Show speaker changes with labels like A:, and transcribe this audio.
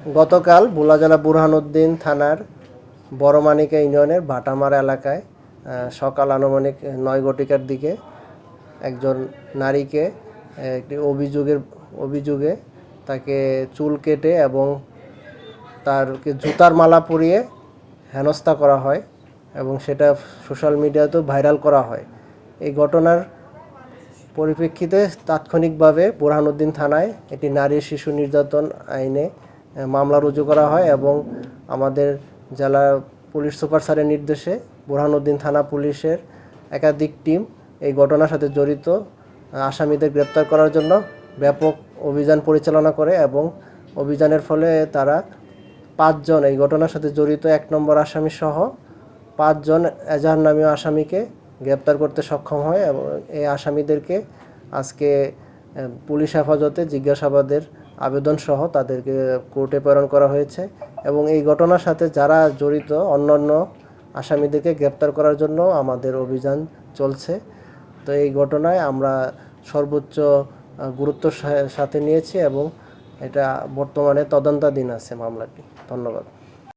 A: গতকাল ভোলা জেলা বুরহানুদ্দিন থানার বড়মানিকা ইউনিয়নের ভাটামারা এলাকায় সকাল আনুমানিক 9 ঘটিকার দিকে একজন নারীকে একটি অভিযোগে তাকে চুল কেটে এবং তারকে জুতার মালা পরিয়ে হেনস্থা করা হয় এবং সেটা সোশ্যাল মিডিয়াতেও ভাইরাল করা হয়। এই ঘটনার পরিপ্রেক্ষিতে তাৎক্ষণিকভাবে বুরহানুদ্দিন থানায় একটি নারী শিশু নির্যাতন আইনে মামলা রুজু করা হয় এবং আমাদের জেলা পুলিশ সুপার স্যারের নির্দেশে বুরহানুদ্দিন থানা পুলিশের একাধিক টিম এই ঘটনার সাথে জড়িত আসামিদের গ্রেপ্তার করার জন্য ব্যাপক অভিযান পরিচালনা করে এবং অভিযানের ফলে তারা 5 জন এই ঘটনার সাথে জড়িত 1 নম্বর আসামি সহ 5 জন এজাহার নামীয় আসামিকে গ্রেপ্তার করতে সক্ষম হয় এবং এই আসামিদেরকে আজকে পুলিশ হেফাজতে জিজ্ঞাসাবাদের আবেদন সহ তাদেরকে কোর্টে প্রেরণ করা হয়েছে এবং এই ঘটনার সাথে যারা জড়িত অন্যান্য আসামিদেরকে গ্রেপ্তার করার জন্য আমাদের অভিযান চলছে। তো এই ঘটনায় আমরা সর্বোচ্চ গুরুত্বের সাথে নিয়েছি এবং এটা বর্তমানে তদন্তাধীন আছে মামলাটি। ধন্যবাদ।